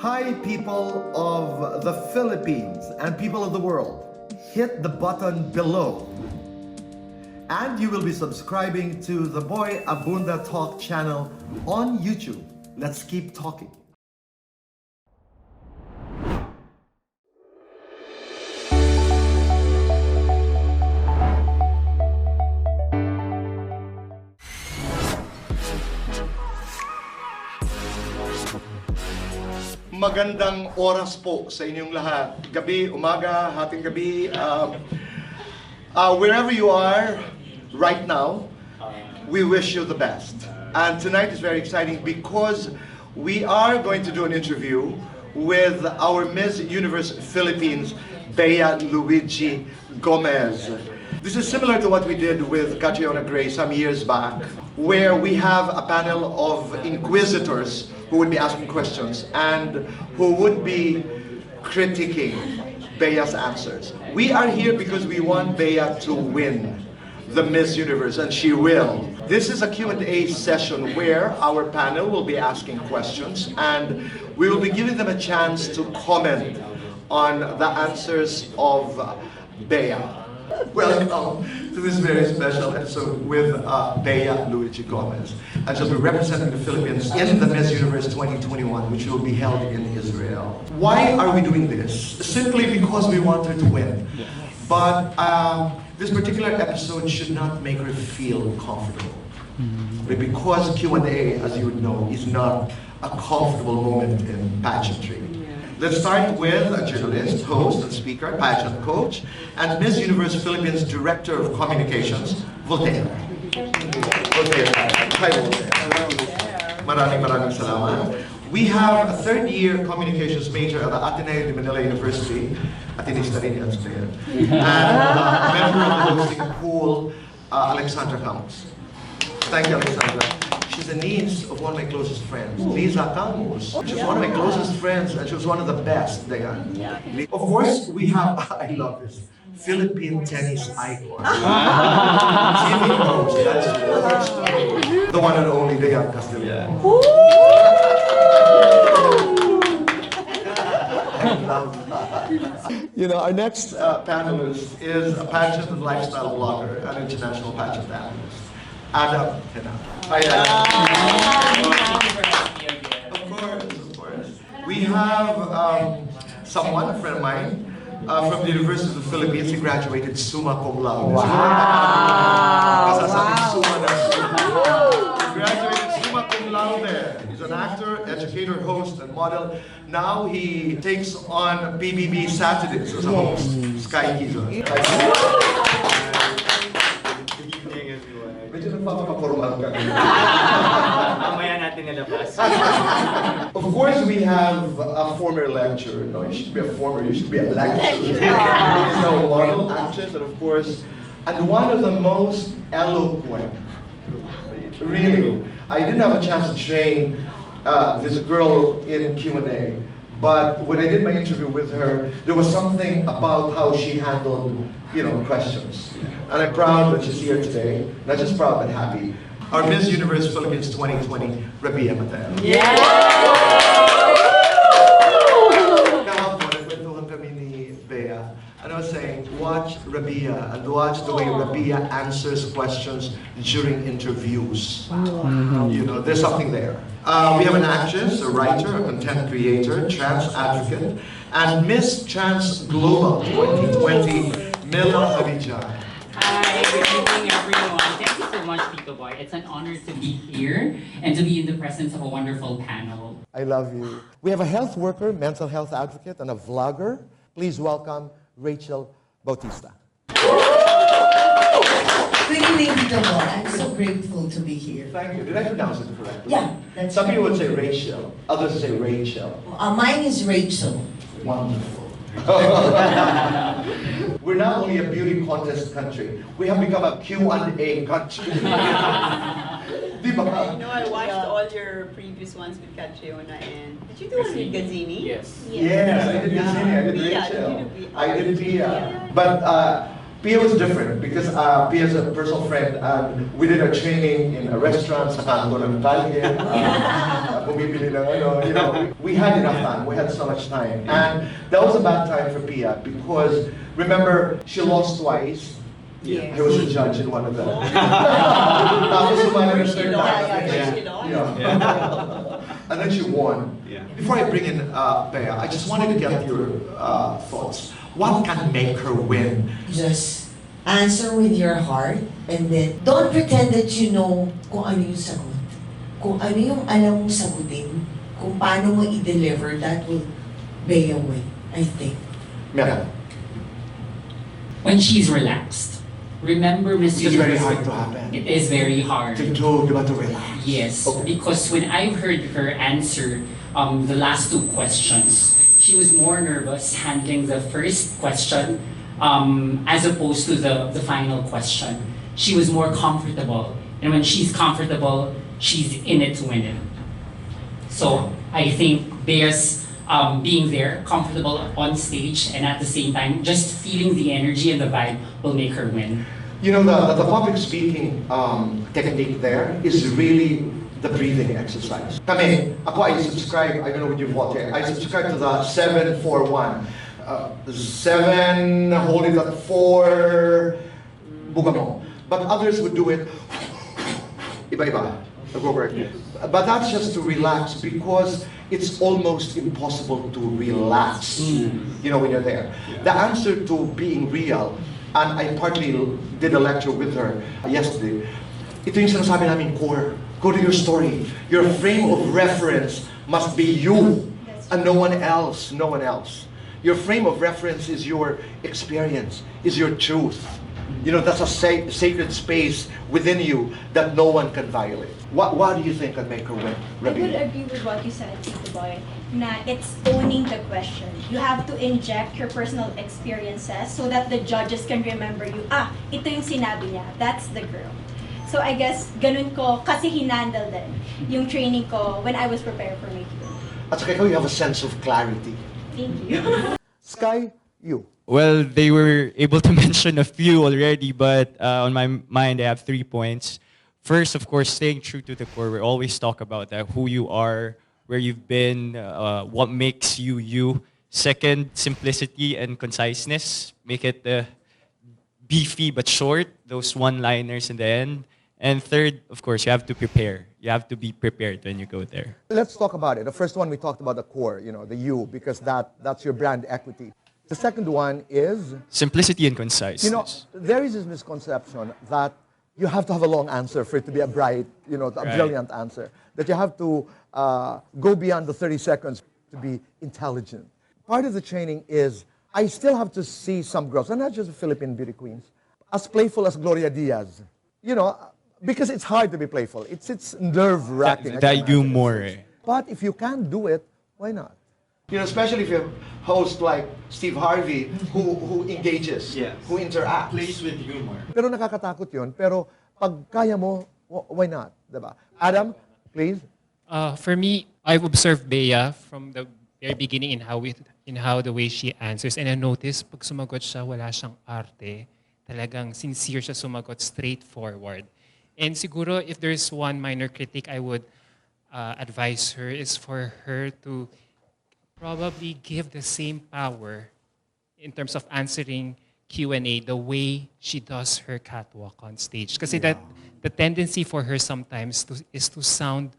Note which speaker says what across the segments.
Speaker 1: Hi, people of the Philippines and people of the world. Hit the button below. And you will be subscribing to the Boy Abunda Talk channel on YouTube. Let's keep talking.
Speaker 2: Magandang oras po sa inyong lahat. Gabi, umaga, hating gabi. Wherever you are right now, we wish you the best. And tonight is very exciting because we are going to do an interview with our Miss Universe Philippines, Beatrice Luigi Gomez. This is similar to what we did with Catriona Gray some years back, where we have a panel of inquisitors who would be asking questions and who would be critiquing Bea's answers. We are here because we want Bea to win the Miss Universe, and she will. This is a Q&A session where our panel will be asking questions and we will be giving them a chance to comment on the answers of Bea. Welcome to this very special episode with Beatrice Luigi Gallarde Gomez. And she'll be representing the Philippines in the Miss Universe 2021, which will be held in Israel. Why are we doing this? Simply because we want her to win. But this particular episode should not make her feel comfortable. But because Q&A, as you would know, is not a comfortable moment in pageantry. Let's start with a journalist, host, and speaker, pageant coach, and Miss Universe Philippines Director of Communications, Voltaire. Voltaire. Hi, Voltaire. Maraming salamat. We have a third-year communications major at the Ateneo de Manila University, Atenista rin yan, and a member of the hosting pool, Alexandra Camus. Thank you, Alexandra. She's a niece of one of my closest friends, Liza Camus. She was one of my closest friends, and she was one of the best, Dayan. Of course, we have, I love this, Philippine tennis icon. Jimmy Rose, that's the one and only Dayan Castillo. I love that. You know, our next panelist is a pageant and lifestyle blogger and international pageant analyst. Adam. Hi, Adam. Of course. We have someone, a friend of mine, from the University of the Philippines. He graduated summa cum laude. Wow. He graduated summa cum laude. He's an actor, educator, host, and model. Now he takes on PBB Saturdays as a host. Sky Kizo. Of course, we have a former lecturer. No, you should be a former, you should be a lecturer. He's a model, actress, and of course, and one of the most eloquent. Really, I didn't have a chance to train this girl in Q&A, but when I did my interview with her, there was something about how she handled, questions. And I'm proud that she's here today. Not just proud, but happy. Our Miss Universe Philippines 2020, Rabia Mateo. Yeah! Kahapon, nagkwentuhan kami ni Bea. And I was saying, watch Rabia and watch the way Rabia answers questions during interviews. There's something there. We have an actress, a writer, a content creator, trans advocate, and Miss Trans Global 2020, Mila Havijan.
Speaker 3: Hi, good evening everyone. Thank you so much, Tito Boy. It's an honor to be here and to be in the presence of a wonderful panel.
Speaker 1: I love you. We have a health worker, mental health advocate, and a vlogger. Please welcome Rachel Bautista.
Speaker 4: Good evening, Tito Boy. I'm so grateful to be here.
Speaker 1: Thank you. Did I pronounce it correctly?
Speaker 4: Yeah, that's
Speaker 1: Some people would say Rachel, others say Rachel.
Speaker 4: Mine is Rachel.
Speaker 1: Wonderful. We're not only a beauty contest country, we have become a Q&A country. Diba?
Speaker 5: I watched all your previous ones with Catriona and did you do one with Gazzini?
Speaker 3: Yes.
Speaker 1: Yes, I did Gazzini, I did Rachel. I did Pia. But Pia was different because Pia is a personal friend and we did a training in a restaurant sa Canto ng Calle.
Speaker 2: bumibili ng ano, you know. We had enough time. We had so much time. And that was a bad time for Pia because, remember, she lost twice.
Speaker 5: Yes.
Speaker 2: I was a judge in one of them. Tapos sumali ng third time.
Speaker 5: Yeah.
Speaker 2: And then she won.
Speaker 6: Yeah.
Speaker 2: Before I bring in Pia, I just wanted to get your thoughts. What can make her win?
Speaker 4: Just answer with your heart and then don't pretend that you know kung ano yung sagot. Kung ano yung alam mong sagutin, kung paano mo i-deliver, that will be a win, I think.
Speaker 2: Meron.
Speaker 3: When she's relaxed. Remember, Miss
Speaker 2: It's very
Speaker 3: Universe.
Speaker 2: hard to happen.
Speaker 3: It is very hard.
Speaker 2: To relax.
Speaker 3: Yes,
Speaker 2: Okay.
Speaker 3: because when I've heard her answer the last two questions, she was more nervous handling the first question as opposed to the final question. She was more comfortable. And when she's comfortable, she's in it to win it. So I think Bea's being there, comfortable on stage, and at the same time, just feeling the energy and the vibe will make her win.
Speaker 2: You know, the public speaking technique there is really the breathing exercise. Kami, ako I subscribe, I don't know what you vote, I subscribe to the 7-4-1. 7, hold it at 4, buga mo. But others would do it, iba-iba. But that's just to relax because it's almost impossible to relax, you know, when you're there. The answer to being real, and I partly did a lecture with her yesterday, ito yung sinasabi namin, core. Go to your story. Your frame of reference must be you and no one else, no one else. Your frame of reference is your experience, is your truth. You know, that's a sacred space within you that no one can violate. What do you think can make her win,
Speaker 7: I would
Speaker 2: Rabina?
Speaker 7: agree with what you said, Tito Boy, na it's owning the question. You have to inject your personal experiences so that the judges can remember you. Ah, ito yung sinabi niya. That's the girl. So I guess, ganun ko kasi hinandle din yung training ko when I was prepared for my Q.
Speaker 2: At saka ikaw, you have a sense of clarity.
Speaker 7: Thank you.
Speaker 2: Sky, you.
Speaker 8: Well, they were able to mention a few already, but on my mind, I have 3 points. First, of course, staying true to the core. We always talk about that, who you are, where you've been, what makes you you. Second, simplicity and conciseness. Make it beefy but short, those one-liners in the end. And third, of course, you have to prepare. You have to be prepared when you go there.
Speaker 1: Let's talk about it. The first one, we talked about the core, you know, the you, because that's your brand equity. The second one is,
Speaker 8: Simplicity and conciseness.
Speaker 1: you know, there is this misconception that you have to have a long answer for it to be a bright, you know, a
Speaker 8: Right.
Speaker 1: brilliant answer. That you have to go beyond the 30 seconds to be intelligent. Part of the training is, I still have to see some girls, and not just Philippine beauty queens, as playful as Gloria Diaz. You know, because it's hard to be playful. It's nerve-wracking. I can
Speaker 8: That
Speaker 1: imagine.
Speaker 8: humor.
Speaker 1: But if you can do it, why not?
Speaker 2: You know, especially if you have hosts like Steve Harvey who engages,
Speaker 6: Yes.
Speaker 2: who interacts.
Speaker 6: Plays with humor.
Speaker 1: Pero nakakatakot yun. Pero pag kaya mo, why not? Diba? Adam, please.
Speaker 9: For me, I've observed Bea from the very beginning in how the way she answers, and I noticed pag sumagot siya, wala siyang arte. Talagang sincere siya sumagot, straightforward. And siguro, if there's one minor critique I would advise her is for her to probably give the same power in terms of answering Q&A the way she does her catwalk on stage. Kasi that the tendency for her sometimes is to sound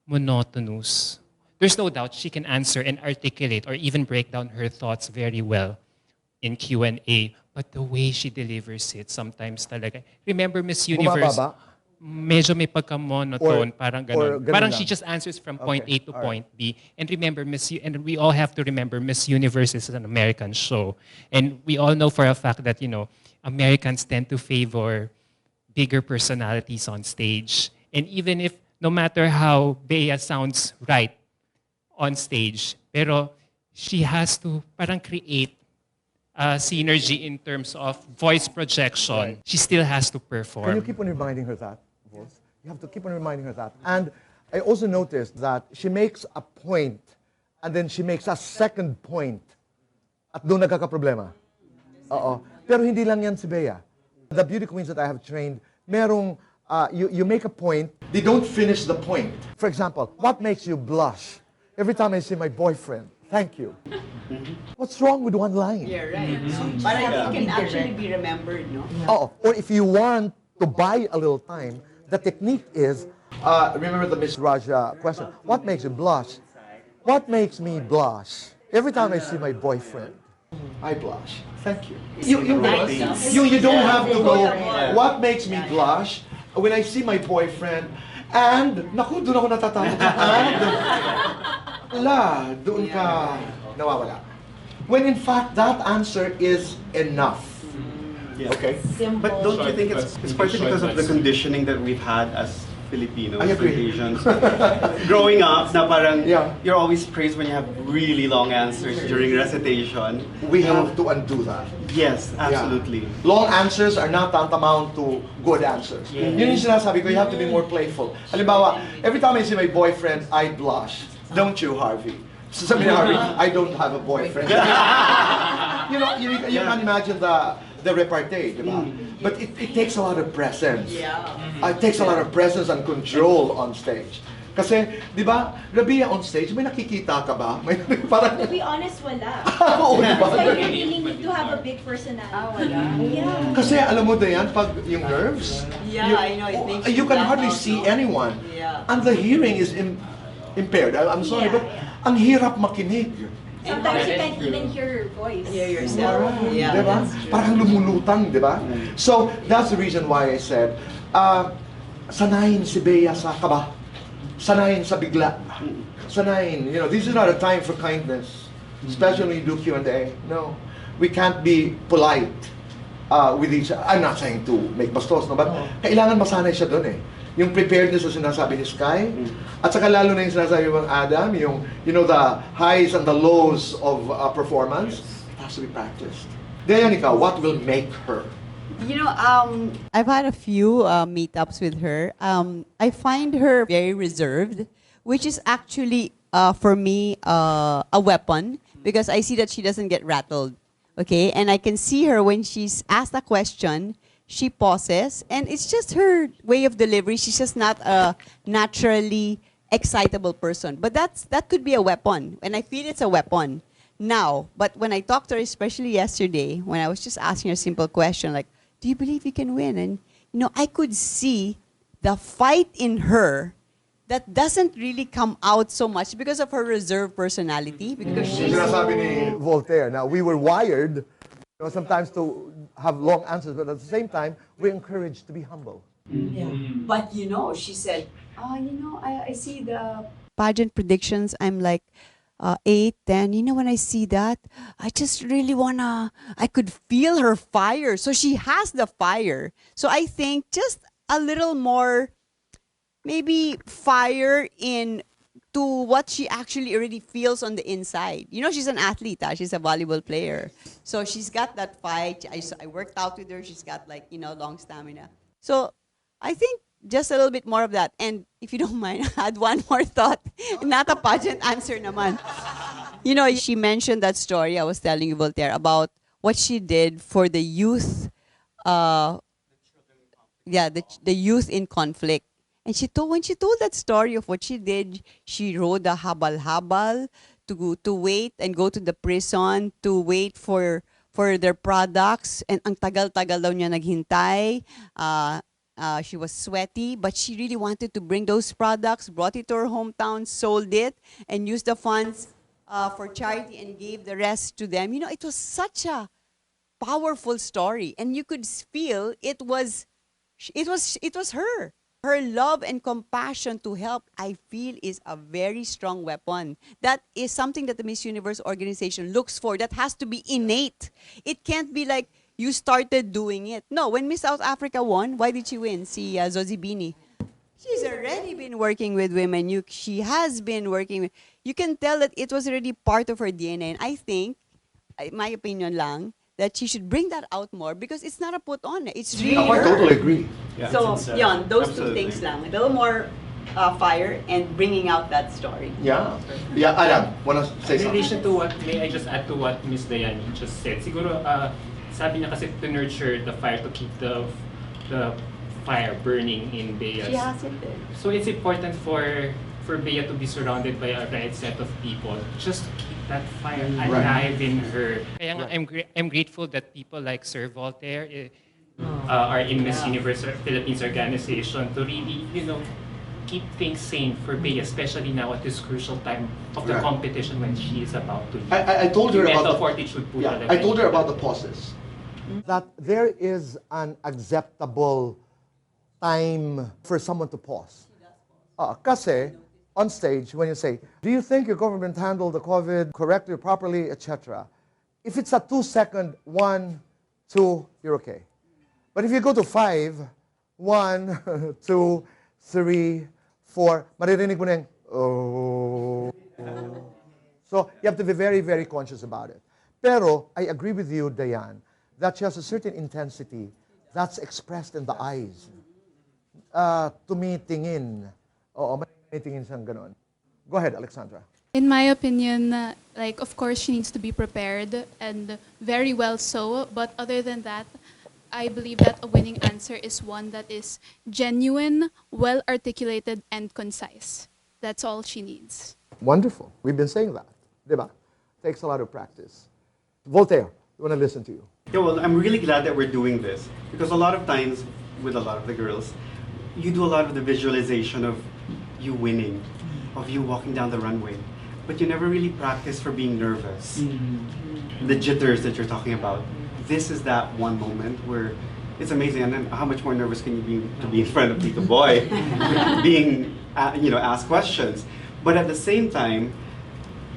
Speaker 9: monotonous. There's no doubt she can answer and articulate or even break down her thoughts very well in Q&A, but the way she delivers it sometimes talaga. Remember Miss Universe?
Speaker 1: Bumababa?
Speaker 9: Medyo may pagka-monotone,
Speaker 1: Or-
Speaker 9: parang
Speaker 1: or
Speaker 9: ganun.
Speaker 1: ganun
Speaker 9: Parang
Speaker 1: lang.
Speaker 9: she just answers from point
Speaker 1: Okay,
Speaker 9: A to
Speaker 1: all
Speaker 9: point B. And remember, and we all have to remember, Miss Universe is an American show. And we all know for a fact that, you know, Americans tend to favor bigger personalities on stage. And even if, no matter how Bea sounds right on stage, pero she has to parang create synergy in terms of voice projection. She still has to perform.
Speaker 1: Can you keep on reminding her that, Vols? You have to keep on reminding her that. And I also noticed that she makes a point and then she makes a second point at doon nagkakaproblema. Oo. Pero hindi lang yan si Bea. The beauty queens that I have trained, merong, you make a point.
Speaker 2: they don't finish the point.
Speaker 1: For example, what makes you blush? Every time I see my boyfriend, thank you. What's wrong with one line?
Speaker 5: Yeah, right. But it can actually be remembered, no?
Speaker 1: Oh, or if you want to buy a little time, the technique is, remember the Miss Raja question, what makes you blush? What makes me blush? Every time I see my boyfriend,
Speaker 2: I blush. Thank you. You don't have to go, what makes me blush? When I see my boyfriend, and, naku, doon ako natatakot. And, doon ka nawawala. When in fact, that answer is enough.
Speaker 6: Yeah.
Speaker 2: Okay?
Speaker 6: But don't you think it's partly because of the conditioning that we've had as Filipinos
Speaker 2: I agree.
Speaker 6: and Asians? Growing up, na parang
Speaker 2: Yeah.
Speaker 6: you're always praised when you have really long answers during recitation.
Speaker 2: We have to undo that.
Speaker 6: Yes, absolutely.
Speaker 2: Long answers are not tantamount to good answers. Yun yung sinasabi ko, you have to be more playful. Halimbawa, every time I see my boyfriend, I blush. Don't you, Harvey? Sabi ni Harvey, I don't have a boyfriend. you can imagine the repartee, di ba? But it takes a lot of presence. It takes a lot of presence and control on stage. Kasi, di ba, Rabia on stage, may nakikita ka ba? May parang...
Speaker 7: To be honest, wala.
Speaker 2: Oo, di ba?
Speaker 7: That's why you really need to have a big personality. Yeah.
Speaker 2: Kasi alam mo na yan, pag yung nerves,
Speaker 5: Yeah, I know, it makes
Speaker 2: you
Speaker 5: you
Speaker 2: can
Speaker 5: black
Speaker 2: hardly
Speaker 5: out,
Speaker 2: see
Speaker 5: no?
Speaker 2: anyone.
Speaker 5: Yeah.
Speaker 2: And the hearing is impaired. I'm sorry, but ang hirap makinig.
Speaker 7: Sometimes you can't even hear your voice.
Speaker 5: Yeah, yourself. Yeah,
Speaker 2: Diba?
Speaker 5: that's true.
Speaker 2: Parang lumulutang, di ba? So, that's the reason why I said, sanayin si Bea sa kaba. Sanayin sa bigla. Sanayin. This is not a time for kindness. Especially when you do Q&A. No. We can't be polite with each other. I'm not saying to make bastos, no? But kailangan masanay siya doon eh. Yung preparedness na sinasabi ni Sky, at saka lalo na yung sinasabi ng Adam, yung, the highs and the lows of performance, it has to be practiced. Dayanika, what will make her?
Speaker 5: I've had a few meetups with her. I find her very reserved, which is actually, for me, a weapon, because I see that she doesn't get rattled. Okay? And I can see her when she's asked a question, she pauses, and it's just her way of delivery. She's just not a naturally excitable person. But that could be a weapon, and I feel it's a weapon now. But when I talked to her, especially yesterday, when I was just asking her a simple question like, do you believe you can win? And, I could see the fight in her that doesn't really come out so much because of her reserved personality. Because
Speaker 1: Yung sinasabi ni Voltaire, now we were wired sometimes to have long answers, but at the same time, we're encouraged to be humble.
Speaker 5: Yeah. But she said, I see the pageant predictions. I'm like 8, 10. When I see that, I just really I could feel her fire. So she has the fire. So I think just a little more, maybe fire to what she actually already feels on the inside. She's an athlete. She's a volleyball player. So she's got that fight. I worked out with her. She's got long stamina. So I think just a little bit more of that. And if you don't mind, I had one more thought. Not a pageant answer naman. She mentioned that story I was telling you, Voltaire, about what she did for the youth, the youth in conflict. And when she told that story of what she did, she rode a habal-habal to wait and go to the prison to wait for their products. And ang tagal-tagal daw niya naghintay. She was sweaty, but she really wanted to bring those products, brought it to her hometown, sold it, and used the funds for charity and gave the rest to them. It was such a powerful story. And you could feel it was her. Her love and compassion to help, I feel, is a very strong weapon. That is something that the Miss Universe organization looks for. That has to be innate. It can't be like you started doing it. No, when Miss South Africa won, why did she win? Zozibini. She's already been working with women. She has been working with... You can tell that it was already part of her DNA. And I think, my opinion lang, that she should bring that out more because it's not a put on. It's really
Speaker 2: I
Speaker 5: her.
Speaker 2: totally agree.
Speaker 6: Yeah,
Speaker 5: So,
Speaker 6: it's,
Speaker 5: those
Speaker 6: absolutely.
Speaker 5: two things lang. A little more fire and bringing out that story.
Speaker 2: Yeah. Yeah, Adam, wanna say
Speaker 9: In
Speaker 2: something?
Speaker 9: relation to what, may I just add to what Miss Dayani just said? Siguro, sabi niya kasi to nurture the fire, to keep the fire burning in Bea.
Speaker 5: She has it there.
Speaker 9: So it's important for Bea to be surrounded by a right set of people just to keep that fire alive in her. Kaya nga, I'm grateful that people like Sir Voltaire are in Miss Universe Philippines organization to really, keep things sane for Bea, especially now at this crucial time of the competition when she is about to leave.
Speaker 2: I told her about
Speaker 9: Mental fortitude po talaga.
Speaker 2: I told her about the pauses. That there is an acceptable time for someone to pause. Kasi on stage, when you say, do you think your government handled the COVID correctly, properly, etc.? If it's a 2-second, 1, 2, you're okay. But if you go to 5, 1, 2, 3, 4, maririnig mo na yung, oh. So you have to be very, very conscious about it. Pero I agree with you, Diane, that she has a certain intensity that's expressed in the eyes. Tumitingin. Oo, may tingin siyang ganon. Go ahead, Alexandra.
Speaker 10: In my opinion, of course, she needs to be prepared and very well so. But other than that, I believe that a winning answer is one that is genuine, well-articulated, and concise. That's all she needs.
Speaker 2: Wonderful. We've been saying that. Diba? Takes a lot of practice. Voltaire, we want to listen to you.
Speaker 6: Yeah, well, I'm really glad that we're doing this because a lot of times, with a lot of the girls, you do a lot of the visualization of you winning, of you walking down the runway, but you never really practice for being nervous. The jitters that you're talking about. This is that one moment where it's amazing. And then how much more nervous can you be to be in front of Tito Boy, being, asked questions. But at the same time,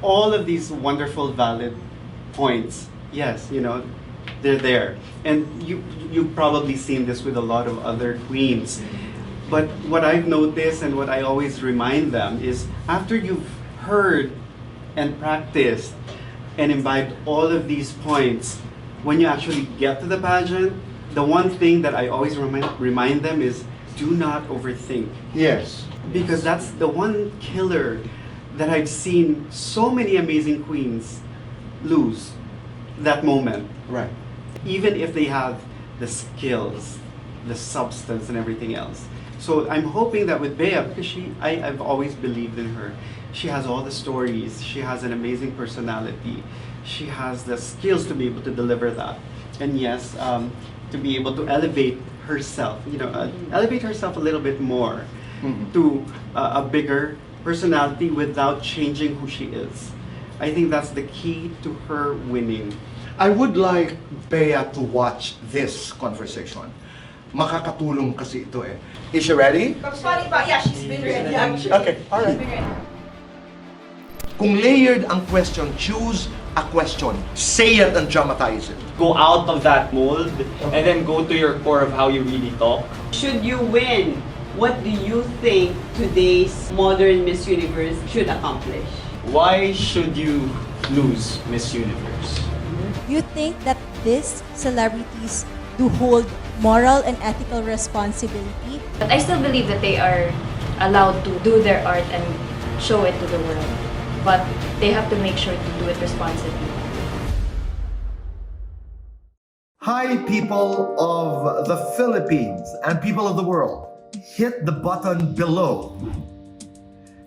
Speaker 6: all of these wonderful, valid points, yes, they're there. And you've probably seen this with a lot of other queens. But what I've noticed and what I always remind them is after you've heard and practiced and imbibed all of these points, when you actually get to the pageant, the one thing that I always remind them is do not overthink.
Speaker 2: Yes.
Speaker 6: Because that's the one killer that I've seen so many amazing queens lose that moment.
Speaker 2: Right.
Speaker 6: Even if they have the skills, the substance, and everything else. So I'm hoping that with Bea, because I've always believed in her. She has all the stories. She has an amazing personality. She has the skills to be able to deliver that. And yes, to be able to elevate herself, elevate herself a little bit more to a bigger personality without changing who she is. I think that's the key to her winning.
Speaker 2: I would like Bea to watch this conversation. Makakatulong kasi ito eh. Is she ready?
Speaker 7: Yeah, she's been ready actually.
Speaker 2: Okay, all right. Kung layered ang question, choose a question. Say it and dramatize it.
Speaker 8: Go out of that mold and then go to your core of how you really talk.
Speaker 5: Should you win, what do you think today's modern Miss Universe should accomplish?
Speaker 8: Why should you lose Miss Universe?
Speaker 11: You think that these celebrities do hold moral and ethical responsibility?
Speaker 12: But I still believe that they are allowed to do their art and show it to the world. But they have to make sure to do it responsibly.
Speaker 1: Hi, people of the Philippines and people of the world. Hit the button below.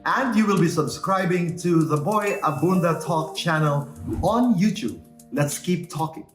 Speaker 1: And you will be subscribing to the Boy Abunda Talk channel on YouTube. Let's keep talking.